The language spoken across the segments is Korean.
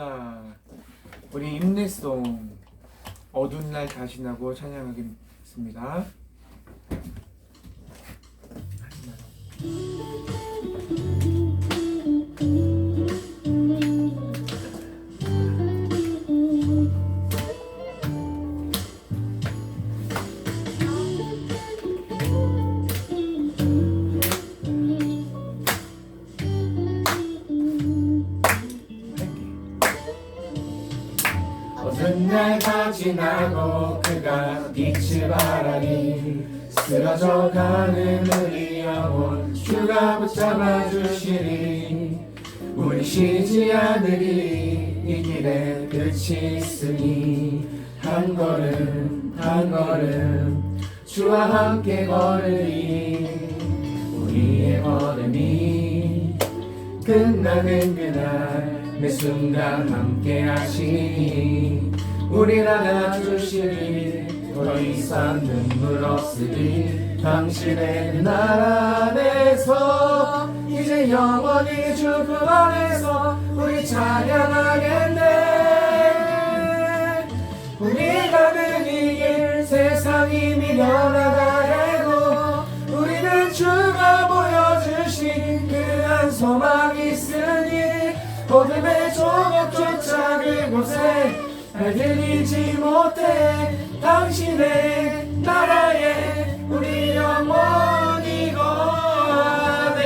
감사합니다. 우리 인내송 어두운 날 다시 나고 찬양하겠습니다. 어두운 날가 지나고 그가 빛을 발하니 쓰러져가는 우리 영혼 주가 붙잡아 주시리. 우리 쉬지 않으리 이 길에 끝이 있으니 한 걸음 한 걸음 주와 함께 걸으리. 우리의 걸음이 끝나는 그날 매 순간 함께 하시니 우리를 안아주시니 더 이상 눈물 없으리. 당신의 날 안에서 이제 영원히 주 품 안에서 우리 찬양하겠네. 우리 가는 이 길 세상이 미련하다 해도 우리는 주가 보여주신 그한 소망이 있으니 어둠의 조각조차 그곳에 발들이지 못해 당신의 나라에 우리 영원히 거하네.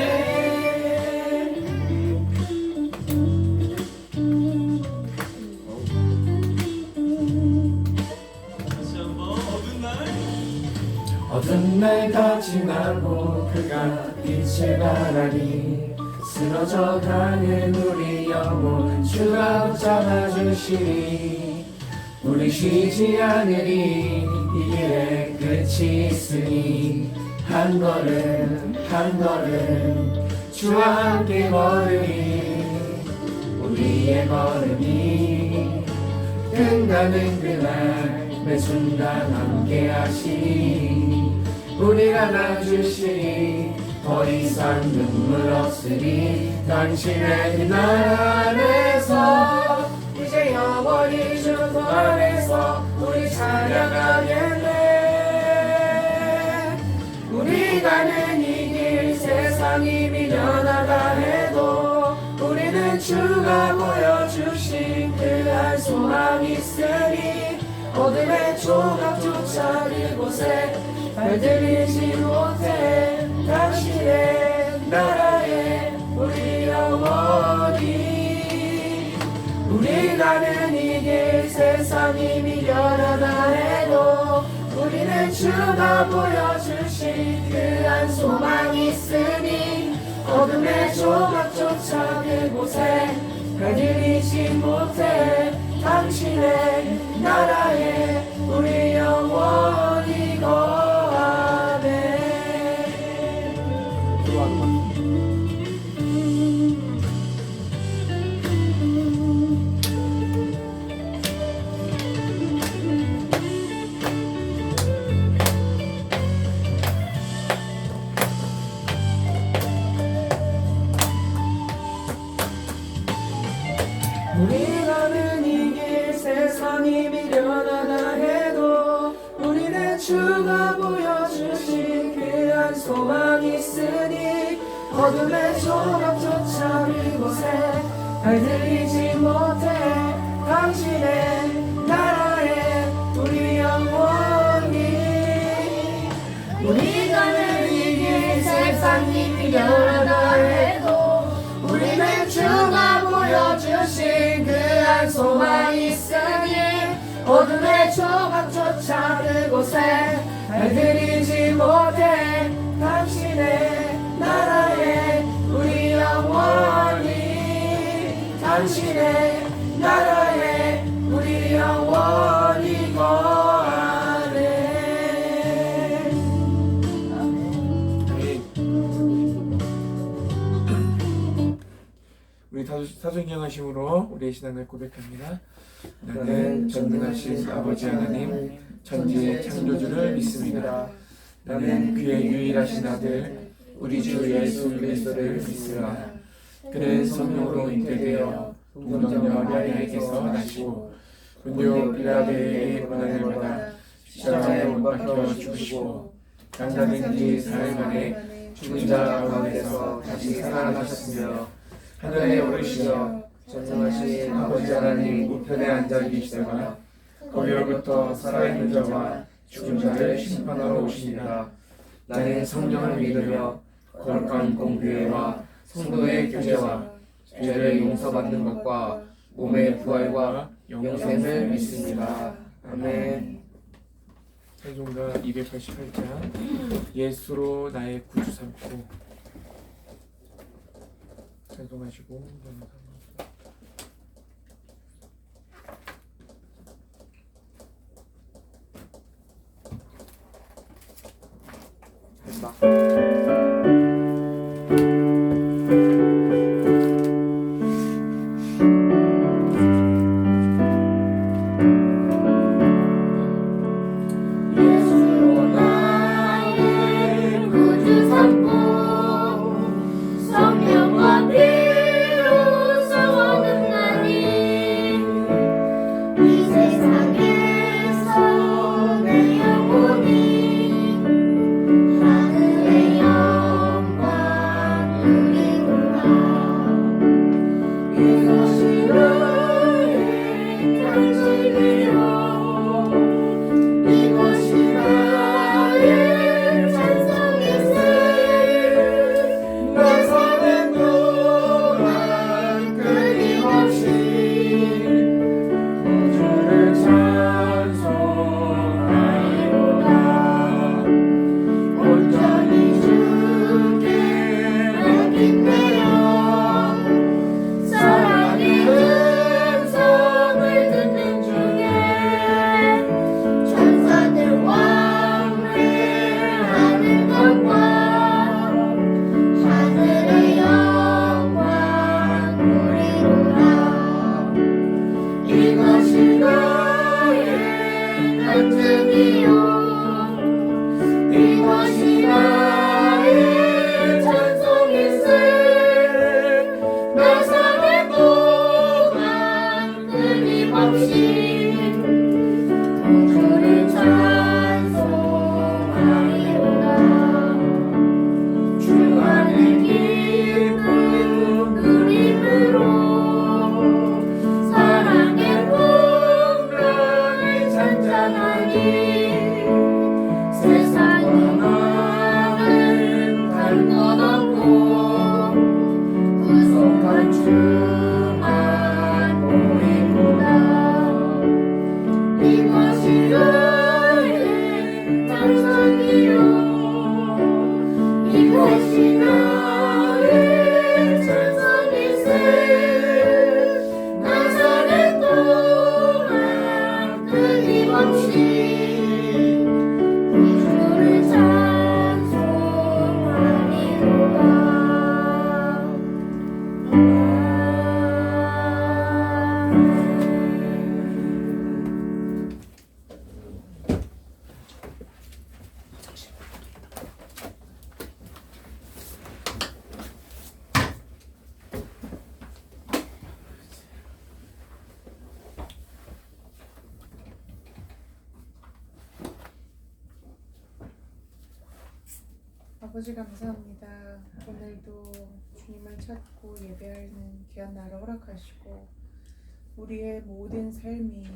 다시 한번 어두운 날가 지나고 그가 빛을 발하니 쓰러져가는 우리 영혼 주가 붙잡아 주시니 우리 쉬지 않으리 이 길에 끝이 있으니 한 걸음 한 걸음 주와 함께 걸으리. 우리의 걸음이 끝나는 그날 매 순간 함께 하시니 우리를 안아주시니 더 이상 눈물 없으리. 당신의 날 안에서 이제 영원히 주 안에서 우리 찬양하겠네. 우리 가는 이 길 세상이 미련하다 해도 우리는 주가 보여주신 그한 소망이 있으니 어둠의 조각조차 그곳에 발들이지 못해 당신의 나라에 우리 영원히. 우리 가는 이 길 세상이 미련하다 해도 우리는 주가 보여주신 그한 소망이 있으니 어둠의 조각조차 그곳에 발들이지 못해 당신의 나라에 우리 영원히 거하네. 우리 가는 이 길 세상이 미련하다 해도 우리는 주가 보여주신 그한 소망이 있으니 어둠의 조각조차 그곳에 발들이지 못해 당신의 나라에 우리 영원히. 우리 가는 이 길 세상이 미련하다 해도 우리는 주가 보여주신 그한 소망이 있으니 어둠의 조각조차 그곳에 발들이지 못해 당신의 나라에 우리 영원히. 당신의 나라에 우리 영원히 거하네. 우리 사순경하심으로 우리의 신앙을 고백합니다. 나는 전능하신 아버지 하나님 천지의 창조주를 믿습니다. 나는 그의 유일하신 아들 우리 주 예수 그리스도를 믿습니다. 그는 성령으로 잉태되어 동정녀 마리아에게서 나시고 본디오 빌라도에게 고난을 받아 십자가에 못 박혀 죽으시고 장사된 지 사흘 만에 죽은 자 가운데서 다시 살아나셨으며 하늘에 오르시며 전능하신 아버지 하나님 우편에 앉아 계시다가 거기로부터 살아있는 자와 죽은 자를 심판하러 오시니라. 나는 성령을 믿으며 거룩한 공교회와 성도의 교제와 죄를 용서받는 것과 몸의 부활과 영생을 믿습니다. 아멘. 찬송가 288장 예수로 나의 구주 삼고 찬송하시고 넘어갑니다. 예수로 나의 구주 삼고 성령과 피로 사워는 이 세상에서 내 영혼이 하늘의 영광 누리노라. 이것이 나의 탄식이요 이것이 나의 찬송이세. 나 사는 동안 끊임없이 주를 찬송하리로다. 온전히 주께 맡긴 내 영, 사랑의 음성을 듣는 중에 천사들 왕래하는 것과 하늘의 영광 누리노라. 이것이 나의 간증이요 이것이 나의 찬송일세. 나 사는 동안 끊임없이 주를 찬송하리로다. 주 안에 기쁨 누림으로 사랑의 풍랑을 잔잔하니 세상과 나는 갈 곳 없고 구속한 주만 보이구나. 이것이 나의 찬송이요 이것이 나의 찬송일세. 나 사는 동안 끊임없이 주를 찬송하리로다. 아버지 감사합니다. 오늘도 주님을 찾고 예배하는 귀한 날을 허락하시고 우리의 모든 삶이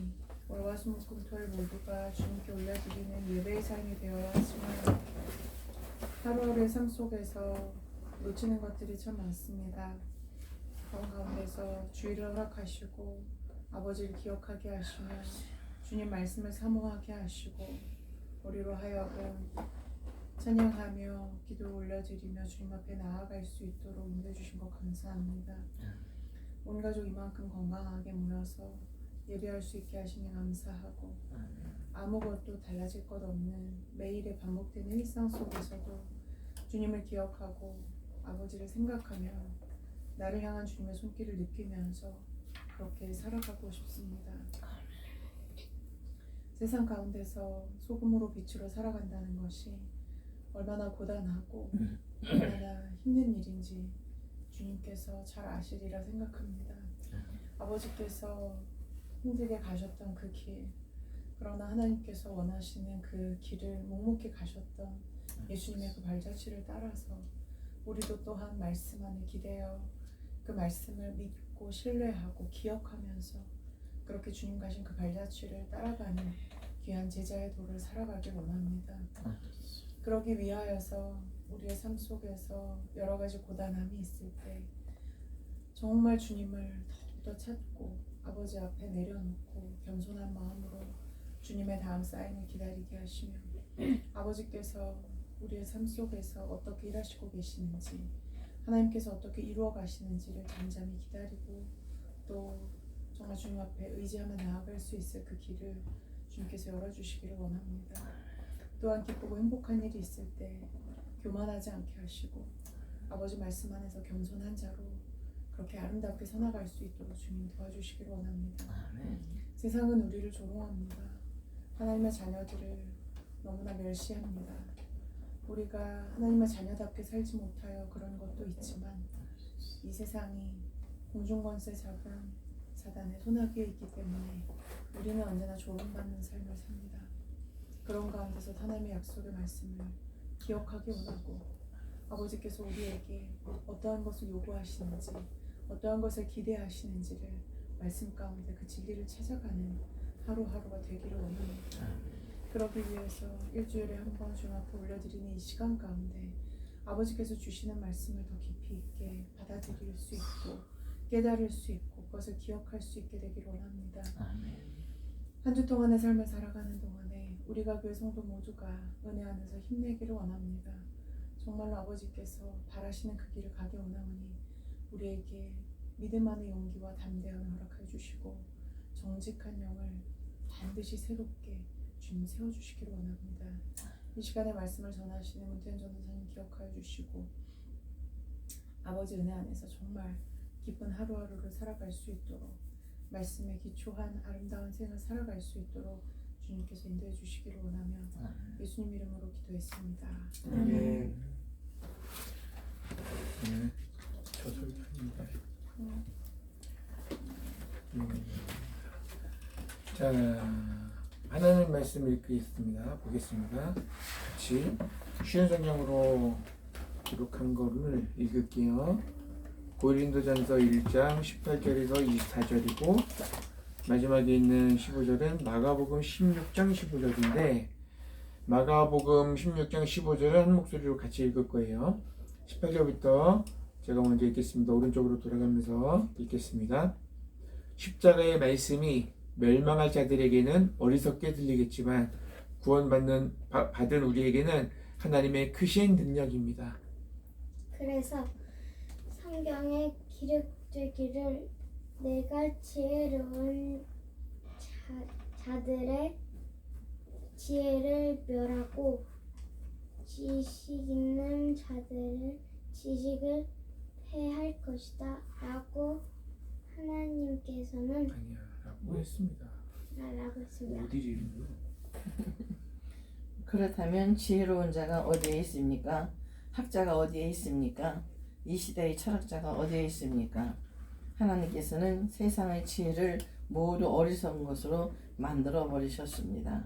월화수목금토일 모두가 주님께 올려드리는 예배의 삶이 되어야 하지만 하루하루의 삶 속에서 놓치는 것들이 참 많습니다. 그런 가운데서 주의를 허락하시고 아버지를 기억하게 하시며 주님 말씀을 사모하게 하시고 우리로 하여금 찬양하며 기도를 올려드리며 주님 앞에 나아갈 수 있도록 인도해주신 것 감사합니다. 온 가족 이만큼 건강하게 모여서 예배할 수 있게 하시니 감사하고 아무것도 달라질 것 없는 매일의 반복되는 일상 속에서도 주님을 기억하고 아버지를 생각하며 나를 향한 주님의 손길을 느끼면서 그렇게 살아가고 싶습니다. 세상 가운데서 소금으로 빛으로 살아간다는 것이 얼마나 고단하고 얼마나 힘든 일인지 주님께서 잘 아시리라 생각합니다. 아버지께서 힘들게 가셨던 그 길, 그러나 하나님께서 원하시는 그 길을 묵묵히 가셨던 예수님의 그 발자취를 따라서 우리도 또한 말씀 안에 기대어 그 말씀을 믿고 신뢰하고 기억하면서 그렇게 주님 가신 그 발자취를 따라가는 귀한 제자의 도를 살아가길 원합니다. 그러기 위하여서 우리의 삶 속에서 여러 가지 고단함이 있을 때 정말 주님을 더욱더 찾고 아버지 앞에 내려놓고 겸손한 마음으로 주님의 다음 사인을 기다리게 하시며 아버지께서 우리의 삶 속에서 어떻게 일하시고 계시는지 하나님께서 어떻게 이루어 가시는지를 잠잠히 기다리고 또 정말 주님 앞에 의지하며 나아갈 수 있을 그 길을 주님께서 열어주시기를 원합니다. 또한 기쁘고 행복한 일이 있을 때 교만하지 않게 하시고 아버지 말씀 안에서 겸손한 자로 그렇게 아름답게 서나갈 수 있도록 주님 도와주시기를 원합니다. 세상은 우리를 조롱합니다. 하나님의 자녀들을 너무나 멸시합니다. 우리가 하나님의 자녀답게 살지 못하여 그런 것도 있지만 이 세상이 공중권세 잡은 사단의 손아귀에 있기 때문에 우리는 언제나 조롱받는 삶을 삽니다. 그런 가운데서 하나님의 약속의 말씀을 기억하기 원하고 아버지께서 우리에게 어떠한 것을 요구하시는지 어떠한 것을 기대하시는지를 말씀 가운데 그 진리를 찾아가는 하루하루가 되기를 원합니다. 그러기 위해서 일주일에 한 번 주님 앞에 올려드리는 이 시간 가운데 아버지께서 주시는 말씀을 더 깊이 있게 받아들일 수 있고 깨달을 수 있고 그것을 기억할 수 있게 되기를 원합니다. 한 주 동안의 삶을 살아가는 동안에 우리가 교회 성도 모두가 은혜 안에서 힘내기를 원합니다. 정말로 아버지께서 바라시는 그 길을 가기 원하오니 우리에게 믿음 안의 용기와 담대함을 허락해 주시고 정직한 영을 반드시 새롭게 주님 세워주시기를 원합니다. 이 시간에 말씀을 전하시는 문태현 전도사님 기억하여 주시고 아버지 은혜 안에서 정말 기쁜 하루하루를 살아갈 수 있도록 말씀에 기초한 아름다운 생을 살아갈 수 있도록 주님께서 인도해 주시기를 원하며 예수님 이름으로 기도했습니다. 네. 저절입니다. 자, 하나님 말씀 읽겠습니다. 보겠습니다. 같이 쉬운 성경으로 기록한 거를 읽을게요. 고린도전서 1장 18절에서 24절이고 마지막에 있는 15절은 마가복음 16장 15절인데 마가복음 16장 15절은 한 목소리로 같이 읽을 거예요. 18절부터 제가 먼저 읽겠습니다. 오른쪽으로 돌아가면서 읽겠습니다. 십자가의 말씀이 멸망할 자들에게는 어리석게 들리겠지만 구원받은 우리에게는 하나님의 크신 능력입니다. 그래서 성경에 기록되기를 내가 지혜로운 자들의 지혜를 멸하고 지식 있는 자들의 지식을 패할 것이다 라고 하나님께서는 아니야 라고 했습니다. 라고 했습니다. 어디 읽는 그렇다면 지혜로운 자가 어디에 있습니까? 학자가 어디에 있습니까? 이 시대의 철학자가 어디에 있습니까? 하나님께서는 세상의 지혜를 모두 어리석은 것으로 만들어 버리셨습니다.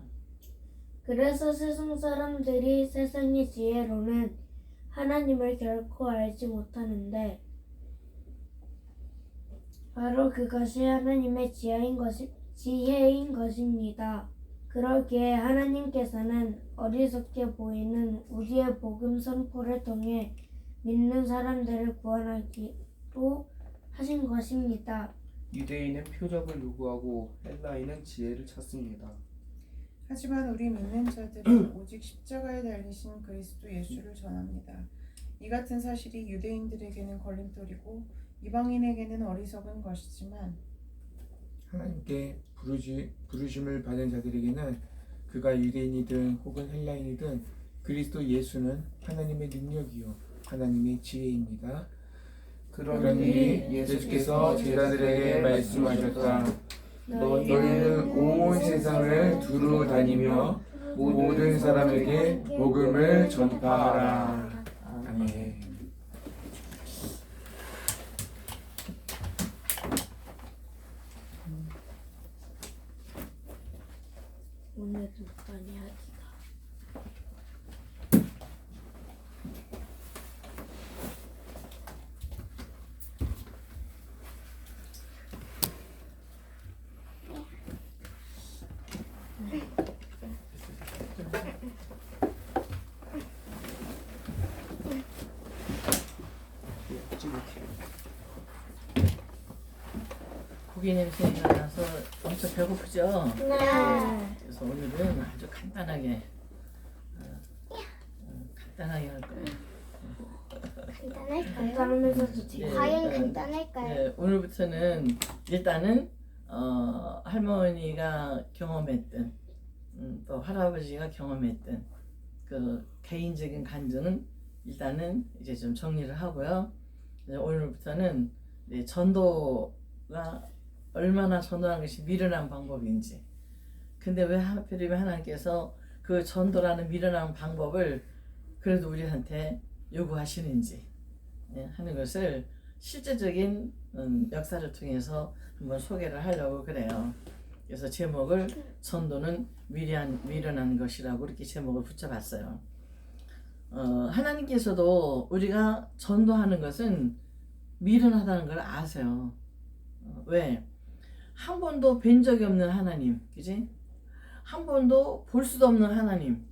그래서 세상 사람들이 세상의 지혜로는 하나님을 결코 알지 못하는데 바로 그것이 하나님의 지혜인 것입니다. 그러기에 하나님께서는 어리석게 보이는 우리의 복음 선포를 통해 믿는 사람들을 구원하기로 하신 것입니다. 유대인은 표적을 요구하고 헬라인은 지혜를 찾습니다. 하지만 우리 믿는 자들은 오직 십자가에 달리신 그리스도 예수를 전합니다. 이 같은 사실이 유대인들에게는 걸림돌이고 이방인에게는 어리석은 것이지만 하나님께 부르심을 받은 자들에게는 그가 유대인이든 혹은 헬라인이든 그리스도 예수는 하나님의 능력이요 하나님의 지혜입니다. 그러니 예수께서 제자들에게 말씀하셨다. 너희는 온 세상을 두루 다니며 모든 사람에게 복음을 전파하라. 아멘. 못한 이야기가. 고기 냄새가 나서 엄청 배고프죠? 네. 그래서 오늘은 아주 간단하게 간단하게 할 거예요. 간단할까요? 간단하면서도 되게 과연 간단할까요? 네, 오늘부터는 일단은 할머니가 경험했던 또 할아버지가 경험했던 그 개인적인 간증은 일단은 이제 좀 정리를 하고요. 이제 오늘부터는 이제 전도가 얼마나 전도하는 것이 미련한 방법인지, 근데 왜 하필이면 하나님께서 그 전도라는 미련한 방법을 그래도 우리한테 요구하시는지 하는 것을 실제적인 역사를 통해서 한번 소개를 하려고 그래요. 그래서 제목을 전도는 미련한 것이라고 이렇게 제목을 붙여봤어요. 하나님께서도 우리가 전도하는 것은 미련하다는 걸 아세요. 왜? 한 번도 뵌 적이 없는 하나님, 그지? 한 번도 볼 수도 없는 하나님,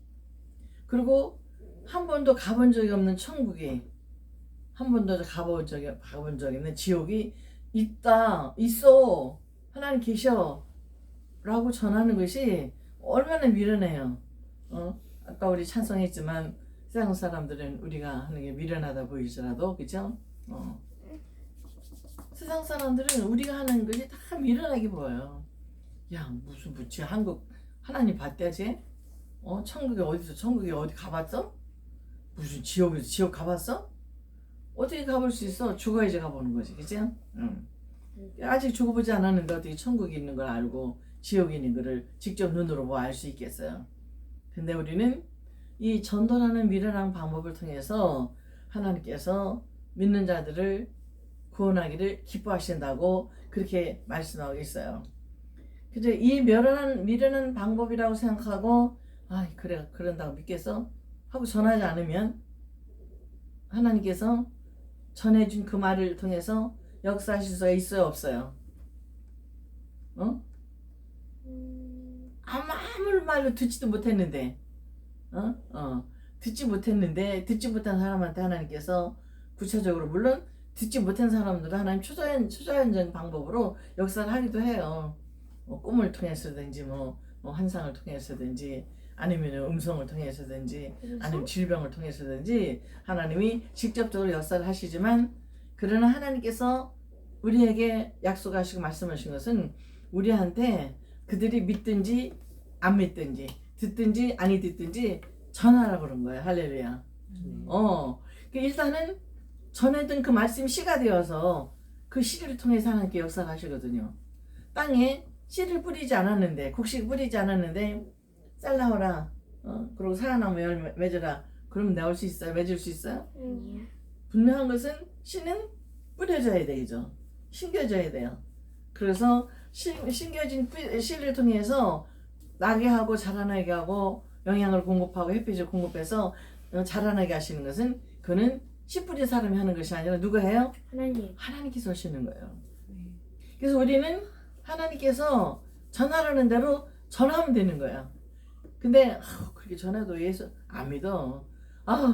그리고 한 번도 가본 적이 없는 천국이, 한 번도 가본 적이 없는 지옥이 있어, 하나님 계셔 라고 전하는 것이 얼마나 미련해요. 아까 우리 찬송했지만 세상 사람들은 우리가 하는 게 미련하다 보이더라도, 그죠? 세상 사람들은 우리가 하는 것이 다 미련하게 보여요. 야, 무슨 부치 한국 하나님 봤대지? 천국에 어디 가봤어? 무슨 지옥에서 지옥 가봤어? 어떻게 가볼 수 있어? 죽어야지 가보는 거지, 그죠? 아직 죽어보지 않았는데 어떻게 천국이 있는 걸 알고 지옥이 있는 거를 직접 눈으로 뭐 알 수 있겠어요? 근데 우리는 이 전도라는 미련한 방법을 통해서 하나님께서 믿는 자들을 구원하기를 기뻐하신다고 그렇게 말씀하고 있어요. 그래서 이 미련한 방법이라고 생각하고 그래 그런다고 믿겠어? 하고 전하지 않으면 하나님께서 전해준 그 말을 통해서 역사하실 수가 있어요, 없어요? 아무 말로 듣지도 못했는데 듣지 못한 사람한테 하나님께서 구체적으로, 물론 듣지 못한 사람들은 하나님 초자연적인 방법으로 역사를 하기도 해요. 꿈을 통해서든지 환상을 통해서든지 아니면 음성을 통해서든지 아니면 질병을 통해서든지 하나님이 직접적으로 역사를 하시지만, 그러나 하나님께서 우리에게 약속하시고 말씀하신 것은 우리한테 그들이 믿든지 안 믿든지 듣든지 아니 듣든지 전하라고 그런 거예요. 할렐루야. 일단은 전해든 그 말씀이 씨가 되어서 그 씨를 통해서 하나님께 역사를 하시거든요. 땅에 씨를 뿌리지 않았는데, 곡식을 뿌리지 않았는데 쌀 나오라, 그리고 사과나무 열매 맺어라, 그러면 나올 수 있어요? 맺을 수 있어요? 분명한 것은 씨는 뿌려져야 되죠. 심겨져야 돼요. 그래서 심겨진 씨를 통해서 나게 하고 자라나게 하고 영양을 공급하고 햇빛을 공급해서 자라나게 하시는 것은, 그는 씨 뿌린 사람이 하는 것이 아니라 누가 해요? 하나님께서 하시는 거예요. 그래서 우리는 하나님께서 전하라는 대로 전하면 되는 거야. 근데 그렇게 전해도 예수 안 믿어.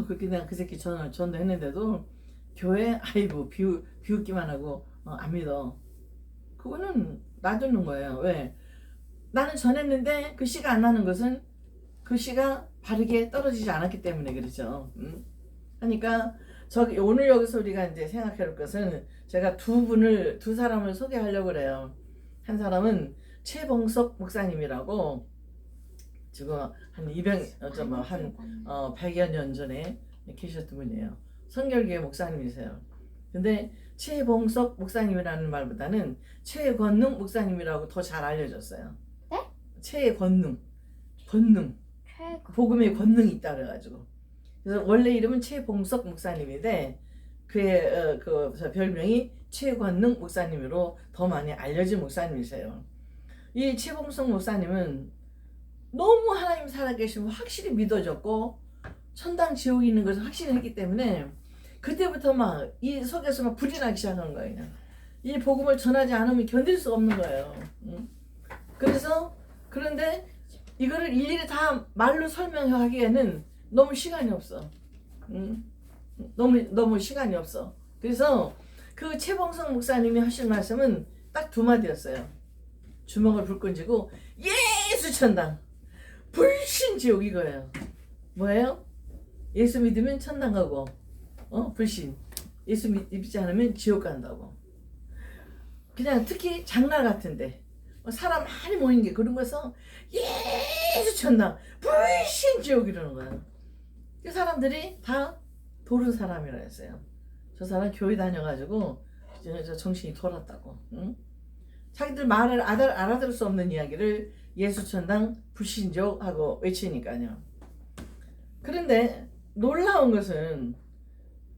그렇게 내가 그 새끼 전도했는데도 교회 비웃기만 하고 안 믿어. 그거는 놔두는 거예요. 왜? 나는 전했는데 그 씨가 안 나는 것은 그 씨가 바르게 떨어지지 않았기 때문에 그렇죠. 그러니까 오늘 여기서 우리가 이제 생각해 볼 것은, 제가 두 사람을 소개하려고 그래요. 한 사람은 최봉석 목사님이라고, 지금 한 100여 년 전에 계셨던 분이에요. 성결교회 목사님이세요. 근데 최봉석 목사님이라는 말보다는 최권능 목사님이라고 더 잘 알려졌어요. 네? 최권능, 복음의 권능이 있다 그래가지고. 그래서 원래 이름은 최봉석 목사님인데 그의 별명이 최권능 목사님으로 더 많이 알려진 목사님이세요. 이 최봉석 목사님은 너무 하나님 살아계심을 확실히 믿어졌고 천당 지옥이 있는 것을 확실히 했기 때문에 그때부터 막 이 속에서 막 불이 나기 시작한 거예요. 그냥. 이 복음을 전하지 않으면 견딜 수가 없는 거예요. 응? 그래서 그런데 이거를 일일이 다 말로 설명하기에는 너무 시간이 없어. 응? 너무 시간이 없어. 그래서 그 최봉성 목사님이 하신 말씀은 딱 두 마디였어요. 주먹을 불끈 쥐고 예수 천당 불신 지옥 이거예요. 뭐예요? 예수 믿으면 천당 가고 불신 예수 믿지 않으면 지옥 간다고. 그냥 특히 장날 같은데 사람 많이 모이는 게 그런 거서 예수 천당 불신 지옥 이러는 거예요. 그 사람들이 다 도른 사람이라 했어요. 저 사람 교회 다녀가지고 저 정신이 돌았다고. 응? 자기들 말을 알아들을 수 없는 이야기를 예수 천당 불신 지옥 하고 외치니까요. 그런데 놀라운 것은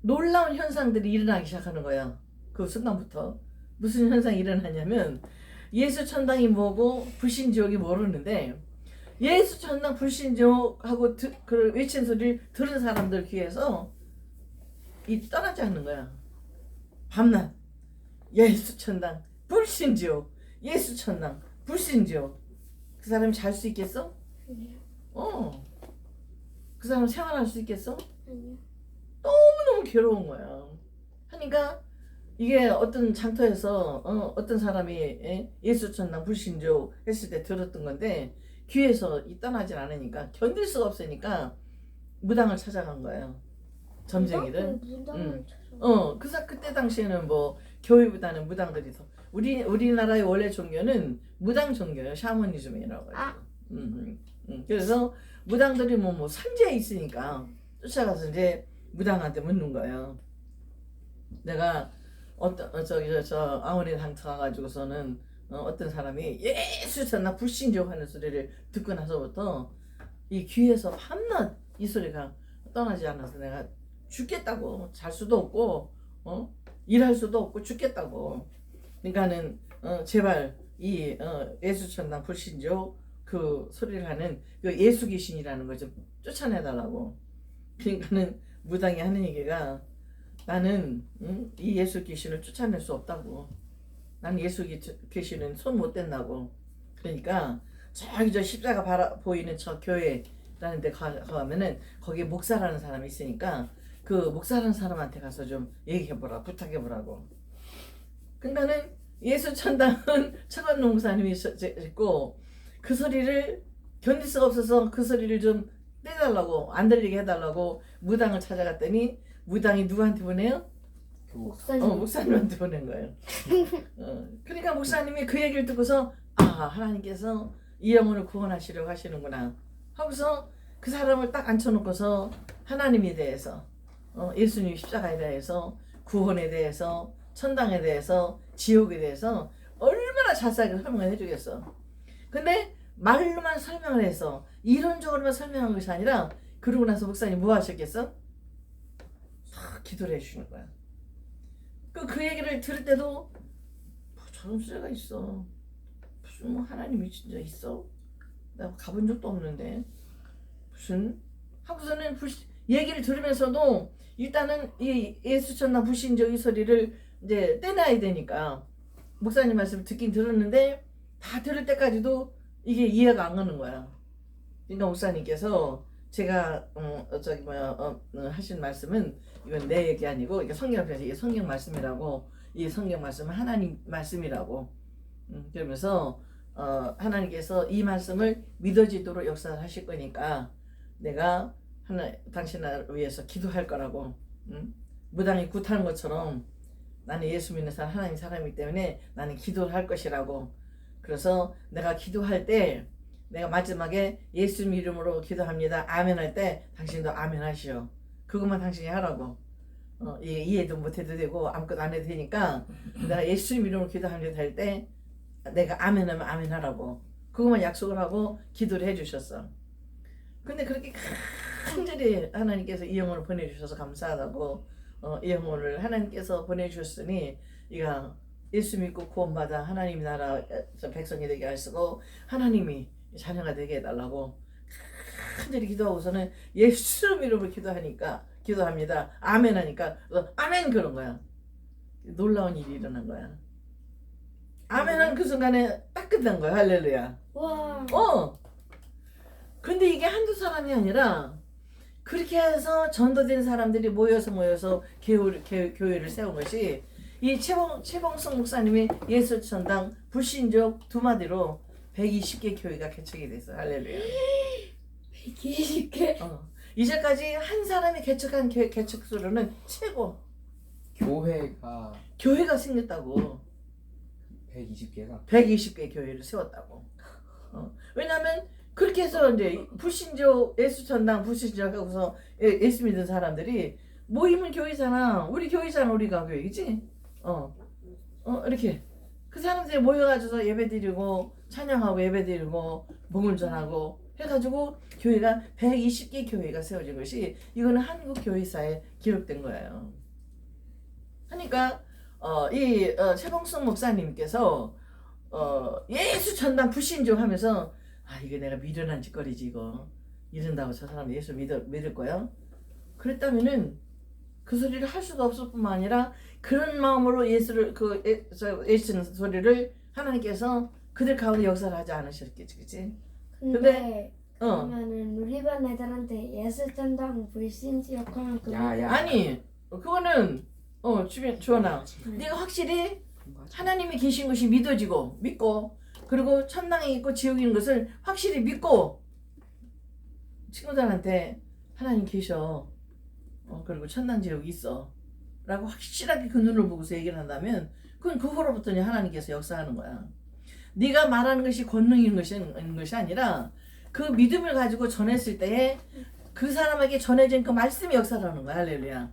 놀라운 현상들이 일어나기 시작하는 거야. 그 순간부터 무슨 현상이 일어나냐면 예수 천당이 뭐고 불신 지옥이 모르는데 예수 천당 불신 지옥하고 그 외친 소리를 들은 사람들 귀에서 이 떠나지 않는 거야. 밤낮 예수 천당 불신 지옥 예수 천당 불신 지옥. 그 사람이 잘 수 있겠어? 아니요. 그 사람 생활할 수 있겠어? 아니요. 너무너무 괴로운 거야. 하니까 이게 어떤 장터에서 어떤 사람이 예수 천당 불신조 했을 때 들었던 건데 귀에서 떠나질 않으니까 견딜 수가 없으니까 무당을 찾아간 거예요. 점쟁이를. 무당을 찾아. 그때 당시에는 뭐 교회보다는 무당들이 더 우리나라의 원래 종교는 무당 종교예요. 샤머니즘이라고 해서. 그래서 무당들이 뭐 산지에 있으니까 쫓아가서 이제 무당한테 묻는 거예요. 내가 저 아우리 당터 가가지고서는 어떤 사람이 예수 천당 불신지옥 하는 소리를 듣고 나서부터 이 귀에서 밤낮 이 소리가 떠나지 않아서 내가 죽겠다고. 잘 수도 없고 일할 수도 없고 죽겠다고. 그러니까는 제발 이 예수 천당 불신지옥 그 소리를 하는 그 예수 귀신이라는 걸 좀 쫓아내달라고. 그러니까는 무당이 하는 얘기가 나는 이 예수 귀신을 쫓아낼 수 없다고. 나는 예수 귀신은 손 못 댄다고. 그러니까 저기 저 십자가 보이는 저 교회라는 데 가면은 거기에 목사라는 사람이 있으니까 그 목사라는 사람한테 가서 좀 얘기해보라 부탁해보라고. 그러니까는 예수 천당은 최건농 목사님이 있고 그 소리를 견딜 수가 없어서 그 소리를 좀 떼달라고 안 들리게 해달라고 무당을 찾아갔더니 무당이 누구한테 보내요? 목사님. 목사님한테 보낸 거예요. 그러니까 목사님이 그 얘기를 듣고서 하나님께서 이 영혼을 구원하시려고 하시는구나 하고서 그 사람을 딱 앉혀놓고서 하나님에 대해서 예수님 십자가에 대해서 구원에 대해서 천당에 대해서 지옥에 대해서 얼마나 자세하게 설명을 해주겠어. 근데 말로만 설명을 해서 이론적으로만 설명한 것이 아니라 그러고 나서 목사님 뭐 하셨겠어? 다 기도를 해주시는 거야. 그 얘기를 들을 때도 뭐 저런 수레가 있어. 무슨 뭐 하나님이 진짜 있어? 내가 가본 적도 없는데 무슨 하고서는 얘기를 들으면서도 일단은 이 예수 천당 불신적 이 소리를 이제 떼놔야 되니까 목사님 말씀 듣긴 들었는데 다 들을 때까지도 이게 이해가 안 가는 거야. 그러니까 목사님께서 제가 하신 말씀은 이건 내 얘기 아니고 이게 성경에서 이게 성경 말씀이라고 이 성경 말씀은 하나님 말씀이라고 그러면서 하나님께서 이 말씀을 믿어지도록 역사하실 거니까 내가 당신을 위해서 기도할 거라고. 무당이 굿하는 것처럼 나는 예수 믿는 사람 하나님 사람이기 때문에 나는 기도를 할 것이라고. 그래서 내가 기도할 때 내가 마지막에 예수님 이름으로 기도합니다 아멘 할 때 당신도 아멘 하시오. 그것만 당신이 하라고. 이해도 못해도 되고 아무것도 안 해도 되니까 내가 예수님 이름으로 기도합니다 할 때 내가 아멘 하면 아멘 하라고. 그것만 약속을 하고 기도를 해주셨어. 근데 그렇게 간절히 하나님께서 이 영혼을 보내주셔서 감사하다고. 이 영혼을 하나님께서 보내주셨으니 이가 예수 믿고 구원받아 하나님 나라 백성이 되게 하시고 하나님이 자녀가 되게 해달라고 간절히 기도하고서는 예수 이름으로 기도합니다. 아멘 하니까 아멘 그런 거야. 놀라운 일이 일어난 거야. 아멘 한 그 순간에 딱 끝난 거야. 할렐루야. 와. 근데 이게 한두 사람이 아니라 그렇게 해서 전도된 사람들이 모여서 교회를 세운 것이 이 최봉성 목사님이 예수전당 불신족 두 마디로 120개 교회가 개척이 됐어. 할렐루야. 120개. 이제까지 한 사람이 개척한 개척 수로는 최고. 교회가 생겼다고. 120개가 120개 교회를 세웠다고. 왜냐면 그렇게 해서 이제 불신족 예수전당 불신족하고서 예수 믿는 사람들이 모이면 교회잖아. 우리 교회잖아. 우리가 교회이지. 이렇게 그 사람들이 모여가지고 예배드리고 찬양하고 예배드리고 복음 전하고 해가지고 교회가 120개 교회가 세워진 것이 이거는 한국 교회사에 기록된 거예요. 그러니까 최봉성 목사님께서 예수 전당 불신족 하면서 이게 내가 미련한 짓거리지 이거 이른다고 저 사람 예수 믿을 거야? 그랬다면은 그 소리를 할 수도 없을 뿐만 아니라 그런 마음으로 예수 소리를 하나님께서 그들 가운데 역사를 하지 않으셨겠지, 그치? 근데 그러면은 우리 반 애들한테 예수전당 불신지역 하면 그거 아니 그거는 주원아 네가 확실히 하나님이 계신 것이 믿고 그리고 천당에 있고 지옥에 있는 것을 확실히 믿고 친구들한테 하나님 계셔 그리고 천당 지옥이 있어 라고 확실하게 그 눈을 보고서 얘기를 한다면 그건 그 후로부터는 하나님께서 역사하는 거야. 네가 말하는 것이 권능인 것이 아니라 그 믿음을 가지고 전했을 때에 그 사람에게 전해진 그 말씀이 역사하는 거야. 할렐루야.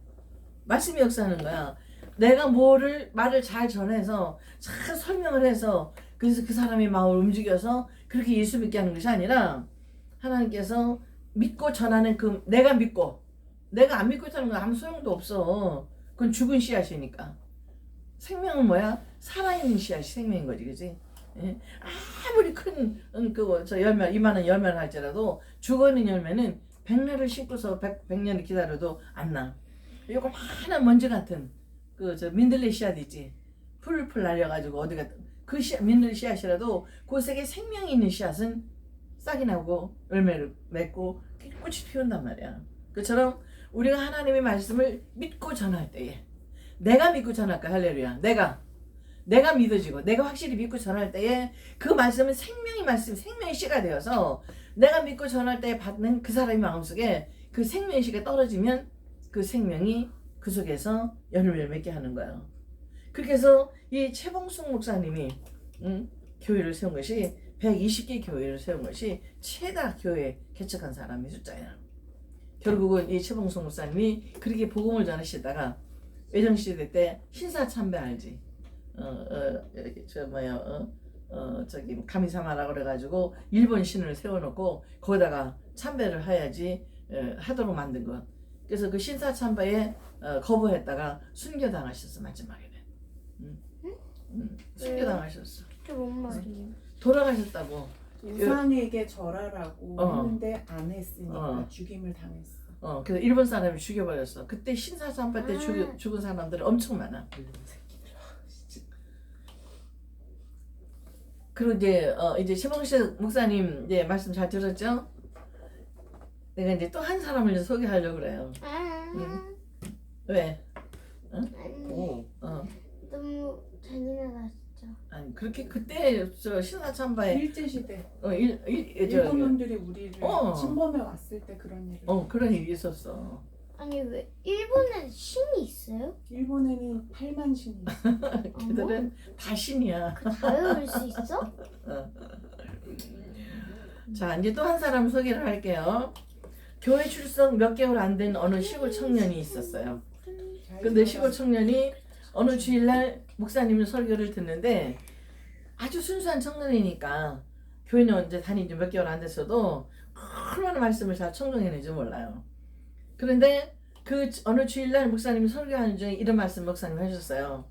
말씀이 역사하는 거야. 내가 말을 잘 전해서 잘 설명을 해서 그래서 그 사람의 마음을 움직여서 그렇게 예수 믿게 하는 것이 아니라 하나님께서 믿고 전하는 내가 안 믿고 있다는 건 아무 소용도 없어. 그건 죽은 씨앗이니까. 생명은 뭐야? 살아있는 씨앗이 생명인 거지, 그지? 예? 아무리 큰 열매 이만한 열매를 할지라도 죽어있는 열매는 100년을 심고서 100년을 기다려도 안 나. 요거만한 먼지 같은 민들레 씨앗 있지? 풀풀 날려가지고 어디 갔든 그 민들레 씨앗이라도 그 속에 생명이 있는 씨앗은 싹이 나고 열매를 맺고 꽃이 피운단 말이야. 그처럼 우리가 하나님의 말씀을 믿고 전할 때에 내가 믿고 전할까? 할렐루야. 내가 믿어지고 내가 확실히 믿고 전할 때에 그 말씀은 생명의 씨가 되어서 내가 믿고 전할 때에 받는 그 사람의 마음속에 그 생명의 씨가 떨어지면 그 생명이 그 속에서 열매를 맺게 하는 거예요. 그렇게 해서 이 최봉숙 목사님이 교회를 세운 것이 120개 교회를 세운 것이 최다 교회 개척한 사람의 숫자야. 결국은 이 최봉숙 목사님이 그렇게 복음을 전하시다가 외정시대 때 신사참배 알지? 가미사마라고 그래가지고 일본 신을 세워놓고 거기다가 참배를 해야지 하도록 만든 것. 그래서 그 신사참배에 거부했다가 순교당하셨어. 마지막에는 순교당하셨어. 그게 뭔 말이에요? 돌아가셨다고. 우상에게 절하라고 했는데 안 했으니까 죽임을 당했어. 그래서 일본 사람이 죽여버렸어. 그때 신사참배 때 죽은 사람들이 엄청 많아. 그리고 이제 최봉식 목사님 이제 말씀 잘 들었죠? 내가 이제 또 한 사람을 소개하려고 그래요. 왜? 너무 잔인하다 진짜. 아니 그렇게 그때 신사참배에 일제시대 일본 일본놈들이 우리를 침범해 왔을 때 그런 일을 그런 일이 있었어. 아니 왜 일본에 신이 있어요? 일본에는 8만 신이 있어. 걔들은 다 신이야. 다 외울 수 있어? 자 이제 또 한 사람 소개를 할게요. 교회 출석 몇 개월 안 된 어느 시골 청년이 있었어요. 근데 시골 청년이 어느 주일날 목사님의 설교를 듣는데 아주 순수한 청년이니까 교회는 이제 다닌 지 몇 개월 안 됐어도 얼마나 말씀을 잘 청정해내는지 몰라요. 그런데 그 어느 주일날 목사님이 설교하는 중에 이런 말씀 목사님이 하셨어요.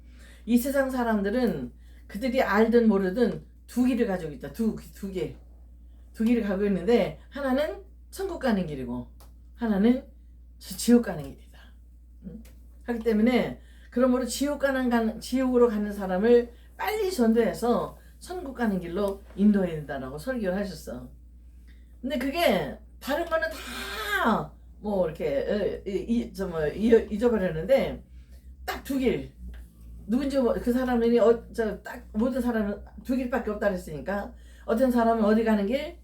이 세상 사람들은 그들이 알든 모르든 두 개를 가지고 있다. 두 개. 두 길을 가고 있는데 하나는 천국 가는 길이고 하나는 지옥 가는 길이다. 하기 때문에 그러므로 지옥으로 가는 사람을 빨리 전도해서 천국 가는 길로 인도해야 된다라고 설교를 하셨어. 근데 그게 다른 거는 다 뭐 이렇게 잊어버렸는데 딱 두 길. 누군지 그 사람이 딱 모든 사람은 두 길밖에 없다 그랬으니까 어떤 사람은 어디 가는 길?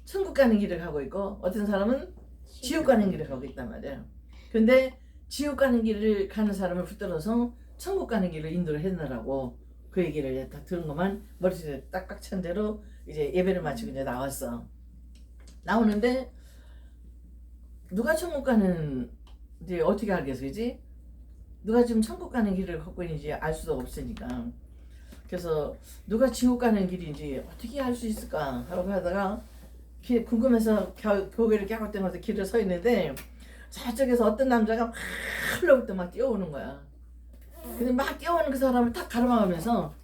천국 가는 길을 가고 있고 어떤 사람은 지옥 가는 길을 가고 있단 말이야. 근데 지옥 가는 길을 가는 사람을 붙들어서 천국 가는 길을 인도를 해내라고 그 얘기를 다 들은 것만 머릿속에 딱딱 찬 대로 이제 예배를 마치고 이제 나왔어. 나오는데 누가 천국 가는 이제 어떻게 알겠어, 그지? 누가 지금 천국 가는 길을 걷고 있는지 알 수도 없으니까. 그래서 누가 지옥 가는 길인지 어떻게 알 수 있을까 하고 하다가 궁금해서 고개를 갸웃대면서 길을 서 있는데 저쪽에서 어떤 남자가 막 흘러부터 막 뛰어오는 거야. 근데 막 뛰어오는 그 사람을 딱 가로막으면서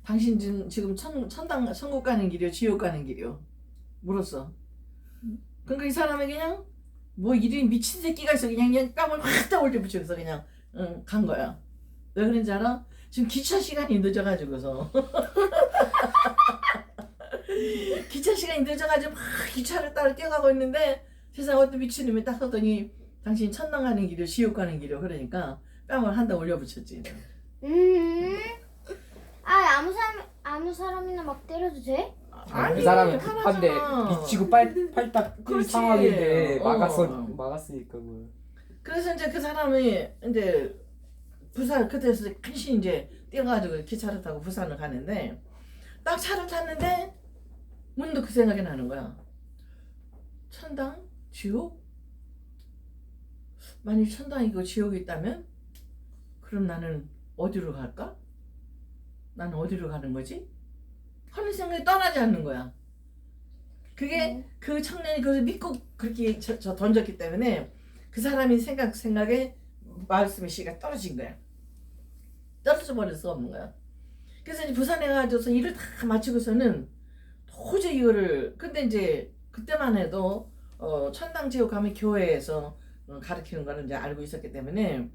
당신 지금 천국 가는 길이요, 지옥 가는 길이요? 물었어. 그러니까 이 사람이 그냥 뭐 이리 미친 새끼가 있어 그냥 뺨을 확 떠올려 붙여서 그냥 간 거야. 왜 그런지 알아? 지금 기차 시간이 늦어가지고서 기차 시간이 늦어가지고 막 기차를 따라 뛰어가고 있는데 세상 어떤 미친놈이 딱 서더니 당신 천당 가는 길이요 지옥 가는 길이요 그러니까 뺨을 한 대 올려 붙였지. 아무 사람이나 막 때려도 돼? 아니, 그 사람은 하나잖아. 급한데 미치고 팔딱 뛴 그렇지. 상황인데 어. 막았으니까 뭐. 그래서 이제 그 사람이 이제 부산 그때서 간신히 이제 뛰어가지고 기차를 타고 부산을 가는데 딱 차를 탔는데 문득 그 생각이 나는 거야. 천당? 지옥? 만약 천당이고 지옥이 있다면 그럼 나는 어디로 갈까? 나는 어디로 가는 거지? 하는 생각이 떠나지 않는 거야. 그게 그 청년이 그것을 믿고 그렇게 저 던졌기 때문에 그 사람이 생각에 말씀의 씨가 떨어진 거야. 떨어져 버릴 수가 없는 거야. 그래서 이제 부산에 가서 일을 다 마치고서는 도저히 이거를 근데 이제 그때만 해도 천당 지옥 가면 교회에서 가르치는 거는 이제 알고 있었기 때문에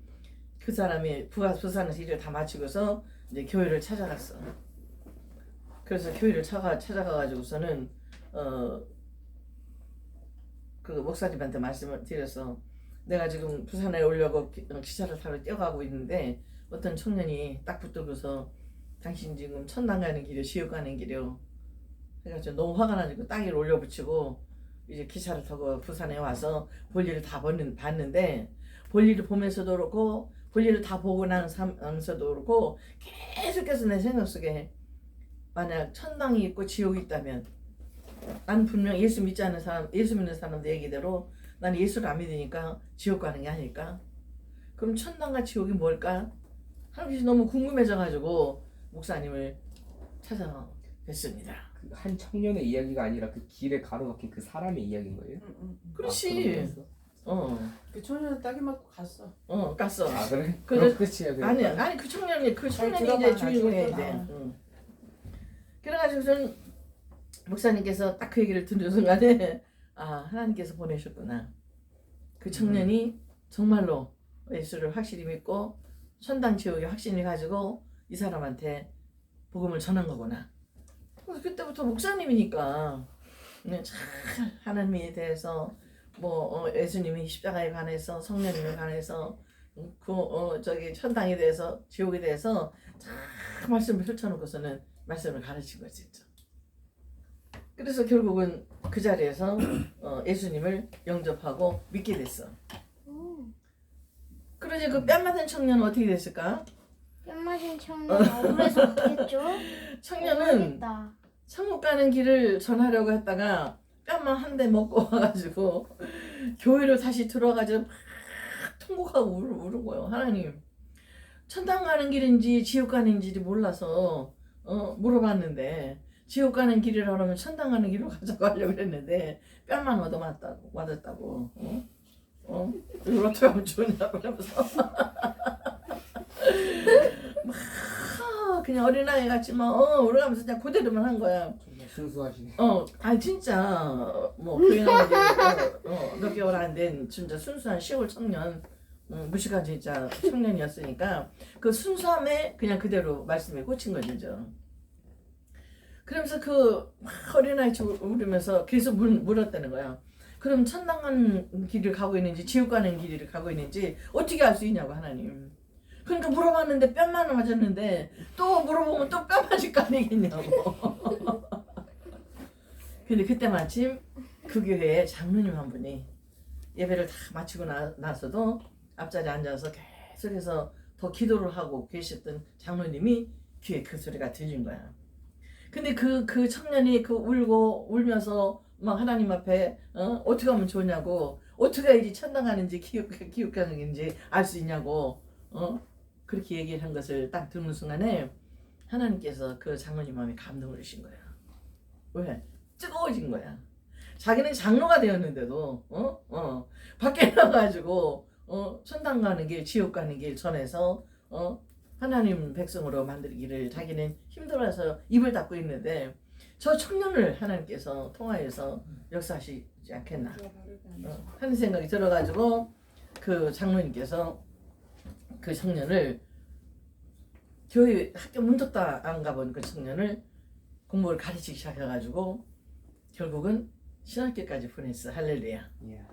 그 사람이 부산에서 일을 다 마치고서 이제 교회를 찾아갔어. 그래서 교회를 찾아가가지고서는 그 목사님한테 말씀을 드려서 내가 지금 부산에 오려고 기차를 타러 뛰어가고 있는데 어떤 청년이 딱 붙들고서 당신 지금 천당 가는 길이요 지옥 가는 길이요 해가지고 너무 화가 나가지고 땅 위로 올려붙이고 이제 기차를 타고 부산에 와서 볼일을 다 봤는데 볼일을 보면서도 그렇고 볼일을 다 보고 나서도 그렇고 계속해서 내 생각 속에 만약 천당이 있고 지옥이 있다면 난 분명 예수 믿지 않는 사람, 예수 믿는 사람들 얘기대로 난 예수를 안 믿으니까 지옥 가는 게 아닐까? 그럼 천당과 지옥이 뭘까? 하는 것이 너무 궁금해져가지고 목사님을 찾아뵀습니다. 그 한 청년의 이야기가 아니라 그 길에 가로막힌 그 사람의 이야기인 거예요? 그렇지. 그 청년은 따기 맞고 갔어. 깠어. 아 그래? 그래- 그럼 끝이야. 아니 그 청년이 들어봐, 이제 주인공이야 나중에 이제. 또 그래가지고선 목사님께서 딱 그 얘기를 듣는 순간에 아 하나님께서 보내셨구나. 그 청년이 정말로 예수를 확실히 믿고 천당 지옥의 확신을 가지고 이 사람한테 복음을 전한 거구나. 그래서 그때부터 목사님이니까 잘 하나님에 대해서 뭐 예수님이 십자가에 관해서 성령님에 관해서 저기 천당에 대해서 지옥에 대해서 잘 말씀을 펼쳐놓고서는 말씀을 가르친 거지 진짜. 그래서 결국은 그 자리에서 예수님을 영접하고 믿게 됐어. 그러지 그 뺨 맞은 청년은 어떻게 됐을까? 뺨 맞은 청년 억울해서 갔겠죠? 청년은 억울했다. 천국 가는 길을 전하려고 했다가 뺨만 한 대 먹고 와가지고 교회로 다시 들어와가지고 막 통곡하고 울은 거예요. 하나님 천당 가는 길인지 지옥 가는 길인지 몰라서 물어봤는데 지옥 가는 길이라 그러면 천당 가는 길로 가자고 하려고 그랬는데 뺨만 얻었다고 이걸 어떻게 하면 좋냐고 그러면서 막 그냥 어린아이 같이 막 울어가면서 그냥 그대로만 한 거야. 순수하시네. 아 진짜 뭐 교회나온 지 몇 개월 안 된 진짜 순수한 시골 청년, 무식한 진짜 청년이었으니까 그 순수함에 그냥 그대로 말씀에 꽂힌 거죠. 그러면서 막 어린아이 울으면서 계속 물었다는 거야. 그럼 천당 가는 길을 가고 있는지 지옥 가는 길을 가고 있는지 어떻게 알 수 있냐고 하나님. 그러니까 물어봤는데 뺨만 맞았는데 또 물어보면 또 뺨 맞을 거 아니겠냐고. 근데 그때 마침 그 교회에 장로님 한 분이 예배를 다 마치고 나서도 앞자리에 앉아서 계속해서 더 기도를 하고 계셨던 장로님이 귀에 그 소리가 들린 거야. 근데 그 청년이 울면서 막 하나님 앞에 어떻게 하면 좋냐고, 어떻게 해야지 천당 가는지 기옥 가는지 알 수 있냐고 그렇게 얘기를 한 것을 딱 듣는 순간에 하나님께서 그 장로님 마음에 감동을 주신 거야. 왜? 뜨거워진 거야. 자기는 장로가 되었는데도 밖에 나가가지고 천당 가는 길 지옥 가는 길 전해서 하나님 백성으로 만들기를 자기는 힘들어서 입을 닫고 있는데 저 청년을 하나님께서 통하여서 역사하시지 않겠나 하는 생각이 들어가지고 그 장로님께서 그 청년을 교회 학교 문도 안 가본 그 청년을 공부를 가르치기 시작해가지고 결국은 신학교까지 보냈어. 할렐루야. 이야.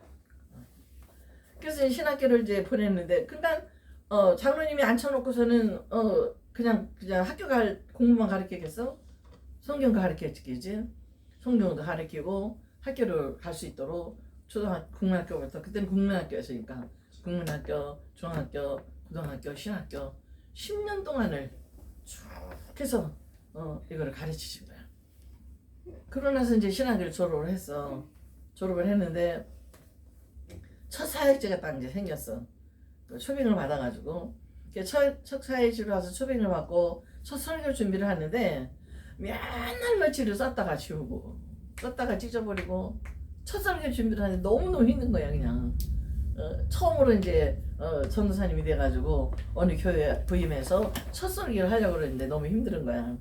그래서 신학교를 이제 보냈는데 그러니까 장로님이 앉혀놓고서는 그냥 학교 공부만 가르치겠어? 성경 가르치겠지. 성경도 가르치고 학교를 갈 수 있도록 국민학교부터 그때는 국민학교였으니까 국민학교, 중학교, 고등학교, 신학교 10년 동안을 쭉 해서 이거를 가르치신 거야. 그러고 나서 이제 신학교를 졸업을 했는데 첫 사역자가 딱 이제 생겼어. 초빙을 받아가지고 첫 사역지로 와서 초빙을 받고 첫 설교 준비를 하는데 맨날 며칠을 썼다가 지우고 썼다가 찢어버리고 첫 설교 준비를 하는데 너무너무 힘든 거야 그냥. 처음으로 이제 전도사님이 돼가지고 어느 교회에 부임해서 첫 설교를 하려고 그랬는데 너무 힘든 거야.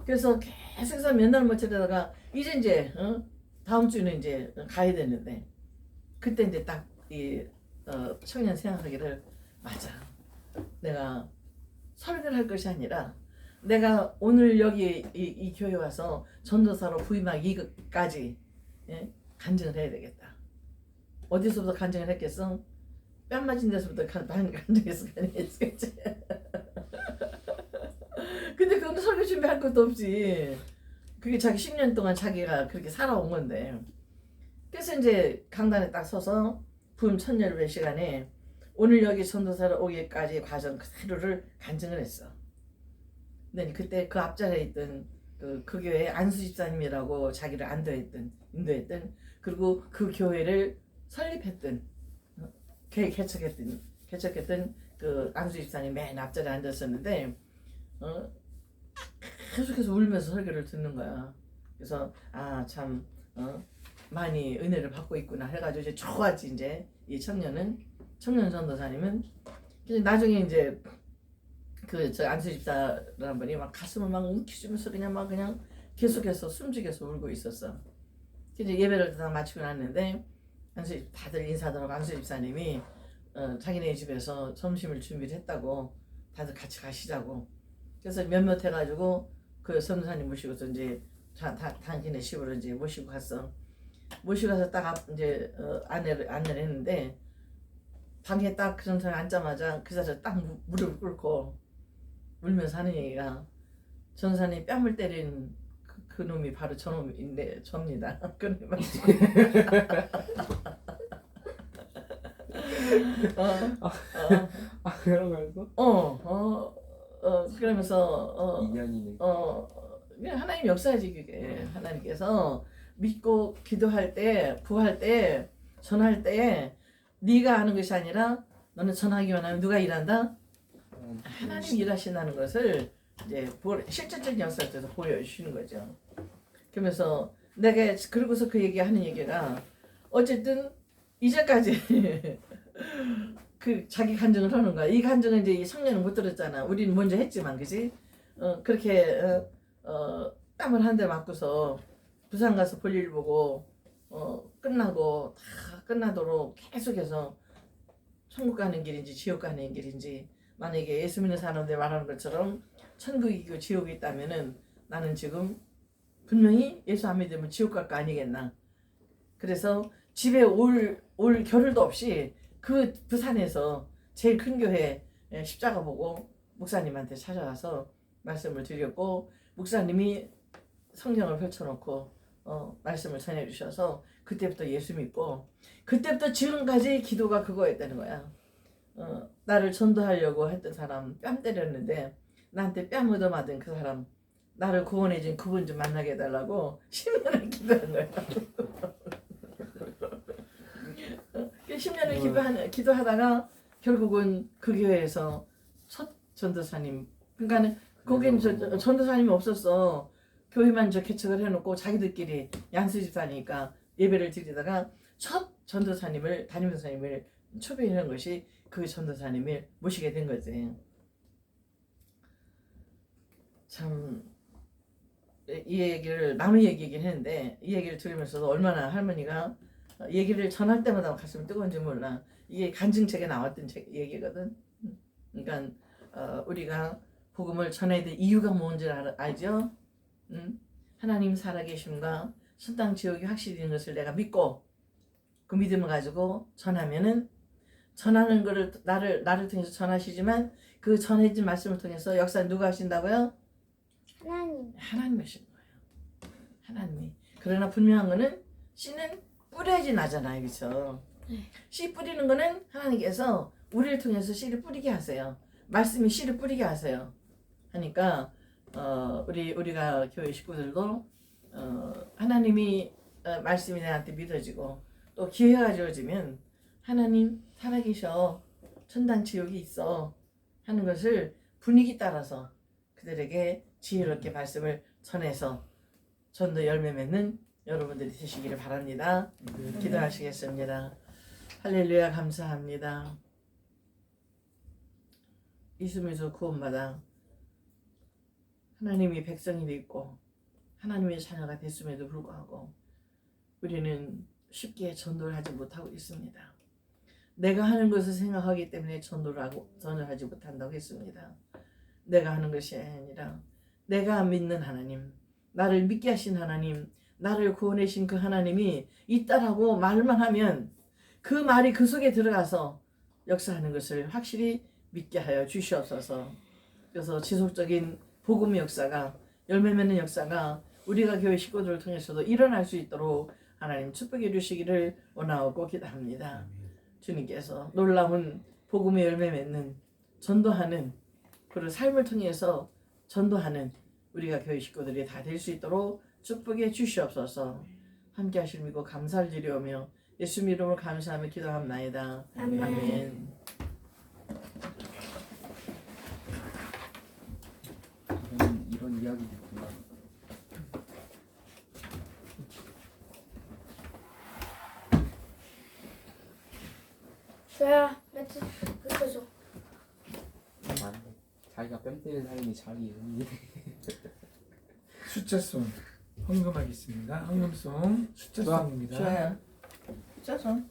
그래서 계속해서 맨날 며칠에다가 이제 다음 주는 이제 가야 되는데 그때 이제 딱 이 청년 생각하기를 맞아. 내가 설교를 할 것이 아니라 내가 오늘 여기 이 교회 와서 전도사로 부임하기까지 간증을 해야 되겠다. 어디서부터 간증을 했겠어? 뺨 맞은 데서부터 간증해서 가능했겠지. 근데 그건 설교 준비할 것도 없지. 그게 자기 10년 동안 자기가 그렇게 살아온 건데. 그래서 이제 강단에 딱 서서 부임 첫 예배 시간에 오늘 여기 전도사로 오기까지 과정 그대로를 간증을 했어. 근데 그때 그 앞자리에 있던 그 교회의 안수 집사님이라고 자기를 인도했던 그리고 그 교회를 설립했던 개척했던 그 안수 집사님 맨 앞자리에 앉았었는데 계속해서 울면서 설교를 듣는 거야. 그래서 참 많이 은혜를 받고 있구나 해가지고 이제 좋았지. 이제 이 청년 전도사님은 나중에 이제 저 안수 집사라는 분이 막 가슴을 막 움켜쥐면서 그냥 계속해서 숨죽여서 울고 있었어. 이제 예배를 다 마치고 났는데 다들 인사드리고 안수 집사님이 자기네 집에서 점심을 준비를 했다고 다들 같이 가시자고. 그래서 몇몇 해가지고 그 전도사님 모시고서 이제 당신의 집으로 이제 모시고 가서 딱 이제 안내를 했는데 방에 딱 그 전도사님 앉자마자 그 자리에 딱 무릎을 꿇고 울면서 하는 얘기가 전도사님 뺨을 때린 그 놈이 바로 저놈인데 접니다. 그놈이 맞지. 그런 거였어? 그러면서 인연이네. 그냥 하나님 역사지 그게. 하나님께서 믿고 기도할 때, 구할 때, 전할 때 네가 하는 것이 아니라 너는 전하기만 하면 누가 일한다? 하나님 일하신다는 것을 이제 실질적인 역사를 통해서 보여주시는 거죠. 그러면서 내가 그러고서 그 얘기하는 얘기가 어쨌든 이제까지 그 자기 간증을 하는 거야. 이 간증은 이제 이 청년은 못 들었잖아. 우리는 먼저 했지만, 그지? 그렇게 땀을 한 대 맞고서 부산 가서 볼일 보고 끝나고 다 끝나도록 계속해서 천국 가는 길인지 지옥 가는 길인지, 만약에 예수 믿는 사람들 말하는 것처럼 천국이고 지옥이 있다면은 나는 지금 분명히 예수 안 믿으면 지옥 갈 거 아니겠나. 그래서 집에 올 겨를도 없이 그 부산에서 제일 큰 교회 십자가 보고 목사님한테 찾아와서 말씀을 드렸고, 목사님이 성경을 펼쳐놓고 말씀을 전해주셔서 그때부터 예수 믿고, 그때부터 지금까지 기도가 그거였다는 거야. 나를 전도하려고 했던 사람 뺨 때렸는데 나한테 뺨 얻어맞은 그 사람, 나를 구원해준 그분 좀 만나게 해달라고 10년을 기도한 거야. 10년을 기도하다가 결국은 그 교회에서 첫 전도사님, 그러니까는 거기는 전도사님이 없었어. 교회만 개척을 해놓고 자기들끼리 양수집사니까 예배를 드리다가 첫 전도사님을, 담임전도사님을 초대하는 것이 그 전도사님을 모시게 된 거지. 참 이 얘기를 남의 얘기이긴 했는데 이 얘기를 들으면서도 얼마나 할머니가 얘기를 전할 때마다 가슴이 뜨거운지 몰라. 이게 간증책에 나왔던 얘기거든. 그러니까 우리가 복음을 전해야 될 이유가 뭔지 알죠? 하나님 살아계심과 천당 지옥이 확실히 있는 것을 내가 믿고 그 믿음을 가지고 전하면은, 전하는 거를 나를 통해서 전하시지만 그 전해진 말씀을 통해서 역사 누가 하신다고요? 하나님 하신 거예요. 하나님이. 그러나 분명한 거는 씨는 뿌려야지 나잖아요. 그렇죠? 씨 뿌리는 거는 하나님께서 우리를 통해서 씨를 뿌리게 하세요. 말씀이 씨를 뿌리게 하세요. 하니까 우리가 교회 식구들도 하나님이 말씀이 내한테 믿어지고 또 기회가 주어지면 하나님 살아계셔, 천당 지옥이 있어 하는 것을 분위기 따라서 그들에게 지혜롭게 말씀을 전해서 전도 열매 맺는 여러분들이 되시기를 바랍니다. 기도하시겠습니다. 할렐루야. 감사합니다. 예수님에서 구원받아 하나님이 백성이 되고 하나님의 자녀가 됐음에도 불구하고 우리는 쉽게 전도를 하지 못하고 있습니다. 내가 하는 것을 생각하기 때문에 전도를 하지 못한다고 했습니다. 내가 하는 것이 아니라 내가 믿는 하나님, 나를 믿게 하신 하나님, 나를 구원하신 그 하나님이 있다라고 말만 하면 그 말이 그 속에 들어가서 역사하는 것을 확실히 믿게 하여 주시옵소서. 그래서 지속적인 복음의 역사가, 열매 맺는 역사가 우리가 교회 식구들을 통해서도 일어날 수 있도록 하나님 축복해 주시기를 원하고 기도합니다. 주님께서 놀라운 복음의 열매 맺는, 전도하는, 그리고 삶을 통해서 전도하는 우리가 교회 식구들이 다 될 수 있도록 축복해 주시옵소서. 함께 하실 믿고 감사를 드리오며 예수 이름으로 감사하며 기도합나이다. 아멘. 이런 이야기도 있구나. 자, 매트 긁어줘. 맞네. 자기가 뺨 때리는 사람이 자기 이름이. 숫자송 헌금하겠습니다. 헌금송 숫자송입니다. 좋아요. 숫자송.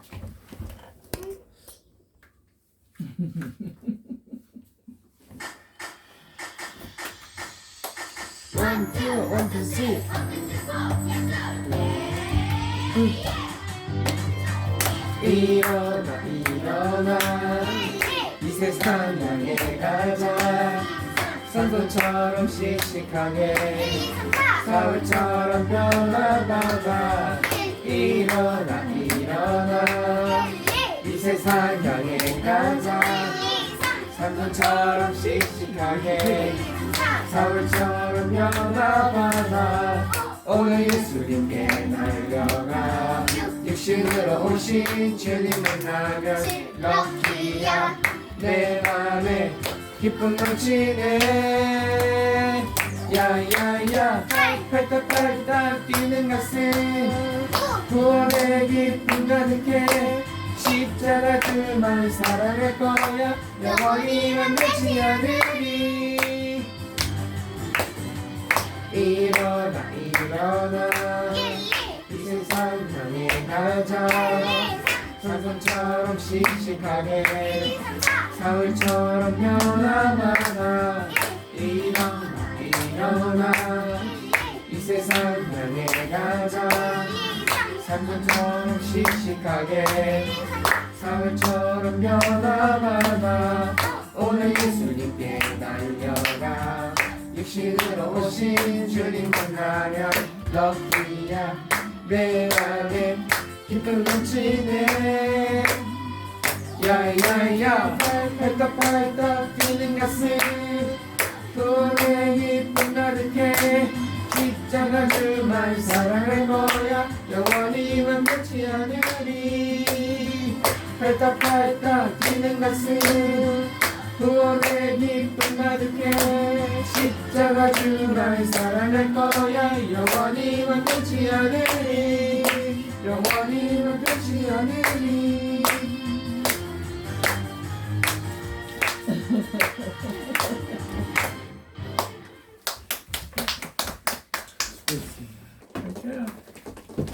원, 투, 쓰리. 일어나 일어나 이 세상 향해 가자. 산소처럼 씩씩하게 사울처럼 변화받아. 일어나 일어나 이 세상 향해 가자. 산소처럼 씩씩하게 사울처럼 변화받아. 오늘 예수님께 날려가 육신으로 오신 주님 만나면 럭키야. 내 맘에 기쁨 넘치네. 야야야 팔딱팔딱 뛰는 가슴 구원의 기쁨 가득해. 십자가 그만 사랑할 거야. 영원히 만나지 않으리. 일어나 일어나 이 세상 향해 가자 사슴처럼 씩씩하게 사울처럼 연합하라 일어나 일어나 이 세상 향해 가자 사슴처럼 씩씩하게 사울처럼 연합하라 오늘 예수님께 달려가 육신으로 오신 주님 만나면 럭키야 내 안에 기쁨 넘치네 야야야 팔딱팔딱 뛰는 가슴 그의 기쁨 가득해 십자가 주만 사랑할 거야 영원히 완벽치 않으리 팔딱팔딱 뛰는 가슴 구원의 기쁨 가득해 십자가 주만 사랑할 거야 영원히 완벽치 않으리 영원히 완벽치 않으리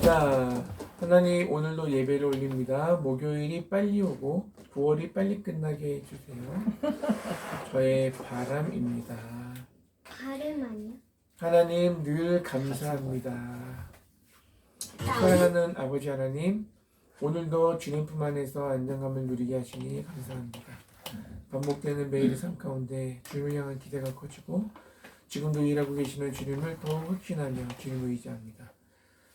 자, 하나님 오늘도 예배를 올립니다. 목요일이 빨리 오고 9월이 빨리 끝나게 해주세요. 저의 바람입니다. 발음 아니야? 하나님 늘 감사합니다. 사랑하는 아버지 하나님, 오늘도 주님 품 안에서 안정감을 누리게 하시니 감사합니다. 반복되는 매일의 삶 가운데 주님을 향한 기대가 커지고 지금도 일하고 계시는 주님을 더욱 확신하며 주님을 의지합니다.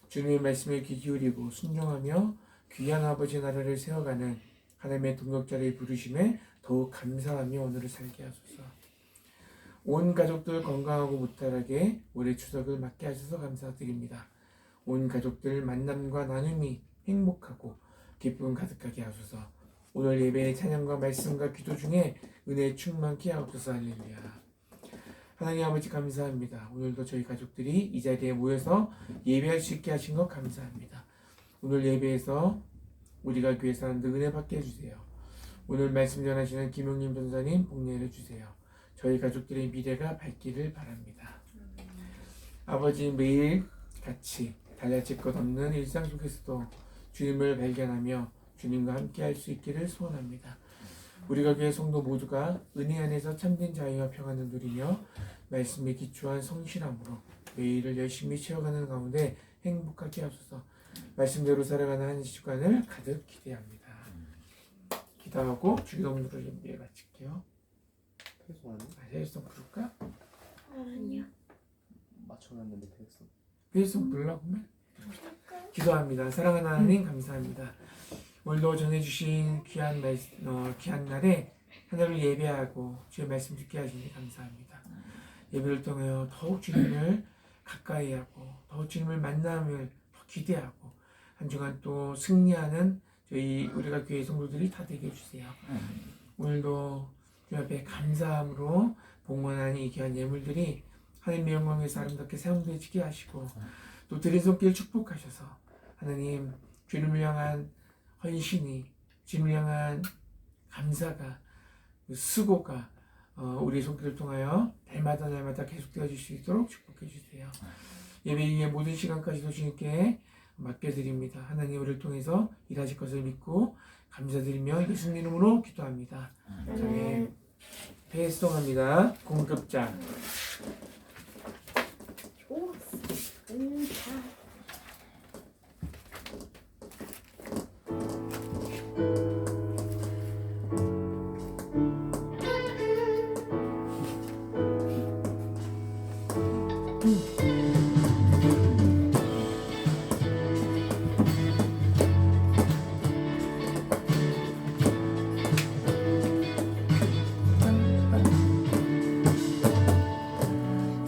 주님의 말씀에 귀 기울이고 순종하며 귀한 아버지 나라를 세워가는 하나님의 동역자를 부르심에 더욱 감사하며 오늘을 살게 하소서. 온 가족들 건강하고 무탈하게 올해 추석을 맞게 하셔서 감사드립니다. 온 가족들 만남과 나눔이 행복하고 기쁨 가득하게 하소서. 오늘 예배의 찬양과 말씀과 기도 중에 은혜 충만케 하옵소서. 할렐루야. 하나님 아버지 감사합니다. 오늘도 저희 가족들이 이 자리에 모여서 예배할 수 있게 하신 것 감사합니다. 오늘 예배에서 우리가 교회 사람들 은혜 받게 해주세요. 오늘 말씀 전하시는 김용림 전사님 복내려 주세요. 저희 가족들의 미래가 밝기를 바랍니다. 아버지 매일 같이 달라질 것 없는 일상 속에서도 주님을 발견하며 주님과 함께 할 수 있기를 소원합니다. 우리가 교회 성도 모두가 은혜 안에서 참된 자유와 평안을 누리며 말씀에 기초한 성실함으로 매일을 열심히 채워가는 가운데 행복하게 하소서. 말씀대로 살아가는 한 시간을 가득 기대합니다. 기도하고 주기도문으로 준비해 마칠게요. 페이송 부를까? 아니야. 맞춰놨는데 페이송. 페이송 부르라고 하면? 기도합니다. 사랑하는 하나님 감사합니다. 오늘도 전해주신 귀한 날에 하나님을 예배하고 주의 말씀 듣게 하시니 감사합니다. 예배를 통하여 더욱 주님을 가까이 하고 더욱 주님을 만남을 더 기대하고 한 주간 또 승리하는 우리가 교회 성도들이 다 되게 해주세요. 오늘도 주님 앞에 감사함으로 봉헌한 이 귀한 예물들이 하나님의 영광에서 아름답게 사용되지게 하시고 또 드린 손길 축복하셔서 하나님 주님을 향한 헌신이 주님을 향한 감사가 수고가 우리 손길을 통하여 날마다 계속되어질 수 있도록 축복해 주세요. 예배 이후의 모든 시간까지도 주님께 맡겨드립니다. 하나님 우리를 통해서 일하실 것을 믿고 감사드리며 예수님 이름으로 기도합니다. 저희 배송합니다. 공급자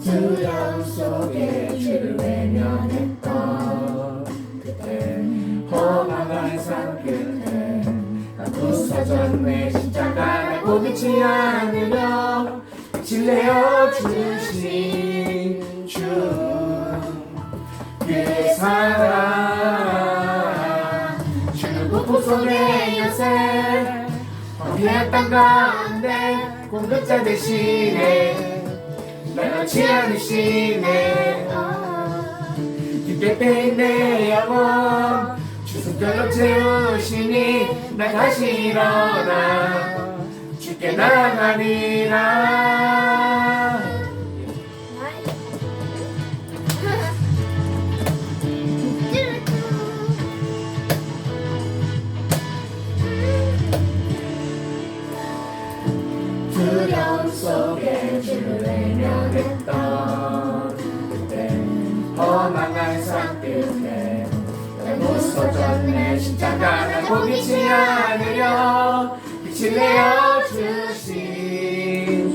두려움 속에 주를 외면했던 그때 험한 삶 끝에 부서졌네. 십자가를 고백치 않으려 질레어 주신 주 그의 사랑 주는 부부손의 요새 황폐한 땅 가운데 공급자 대신에 날 놓지 않으시네. 깊게 빼인 내 영혼 주 손길로 채우시니 나 다시 일어나 주께 나가리라. 두려움 속에 주를 외면했던 그때 험한 삶 끝에 날 부서졌네. 십자가 날 포기치 않으려 빛을 내어주신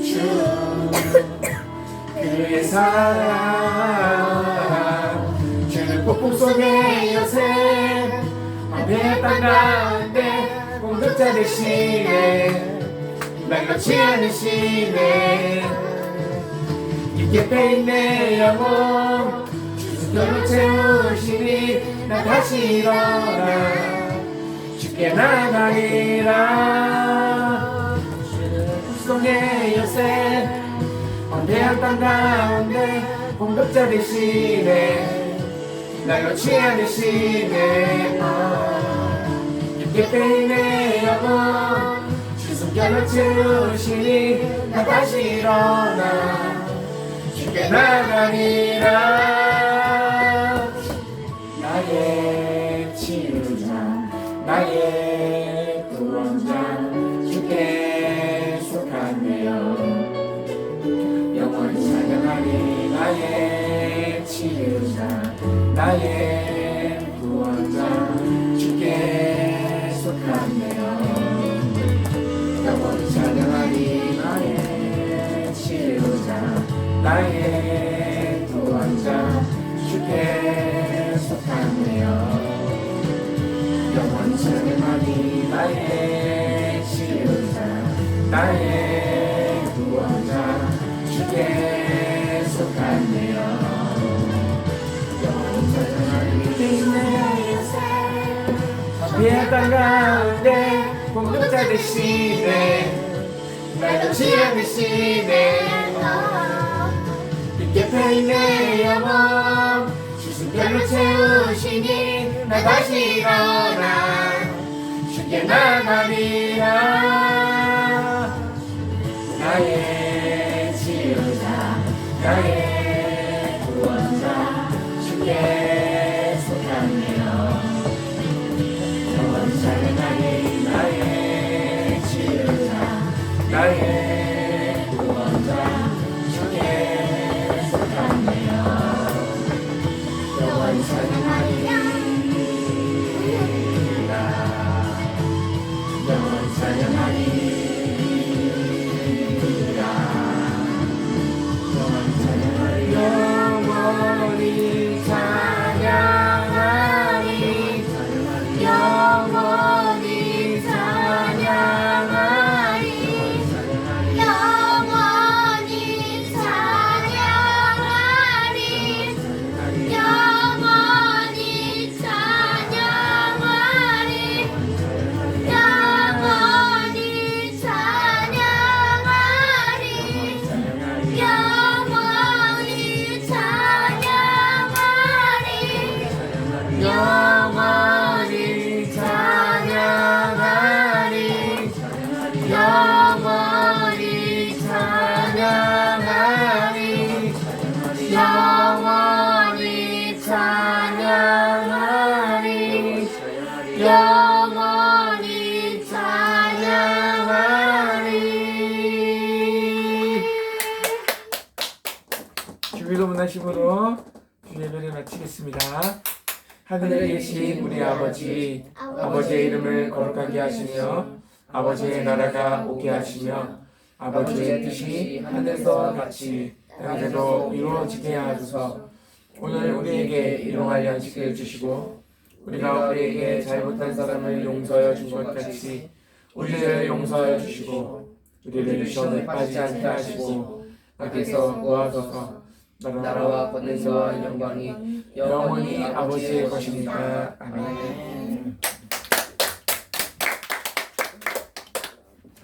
주 그의 사랑 주는 폭풍 속에 요새 밤의 땅 가운데 공급자 되시네. 날 놓지 않으시네. 깊게 빼인 내 영혼 주 손길로 채우시니 나 다시 일어나 주께 나가리라. 주는 속에 요새 언대한 땅 가운데 공급자 되시네. 날 놓지 않으시네. 깊게 빼인 내 영혼 주 손길로 채우시니 나 다시 일어나 주께 나가리라. 나의 치유자 나의 구원자 주께 속하네요. 영원히 찬양하리. 나의 치유자 나의 구원자 주께 속하네요. 영원히 찬양하리. 나의 치유자 나의 구원자 주께 속하네요. 영원히 찬양하리. 나의 치유자 나의 구원자 주께 속하네요. 영원히 찬양하리. 비의 땅 가운데 공급자 되시네. 날 놓지 않으시네. 깊게 패인 내 영혼 주 손길로 채우시니 나 다시 일어나 주께 나가리라. 나의 치유자 나의 구원자 주께 속하네요. 영원히 찬양하리. 나의 치유자 나의 구원자 주께 속하네요. 영원히 찬양하리라. 영원히 찬양하리라. 영원히 찬양하리라. 영원히 찬양하리. 영원히 찬양하리. 영원히 찬양하리. 영원히 찬양하리. 영원히 찬양하리. 영원히 찬양하리. 영원히 찬양하리. 영원히 찬양하리. 영원히 찬양하리. 영원히 찬양하리. 주기도 문화식으로 주의 예배를 마치겠습니다. 하늘에 계신 우리 아버지의 이름을 거룩하게 하시며 아버지의 나라가 오게 하시며 아버지의 뜻이 하늘에서 같이 땅에서도 이루어지게 하소서. 오늘 우리에게 일용할 양식을 주시고 우리가 우리에게 잘못한 사람을 용서하여 준 것 같이 우리를 용서하여 주시고 우리를 시험에 빠지지 않게 하시고 악에서 구하소서. 나라와 권능과 영광이 영원히 아버지의 것입니다. 아멘.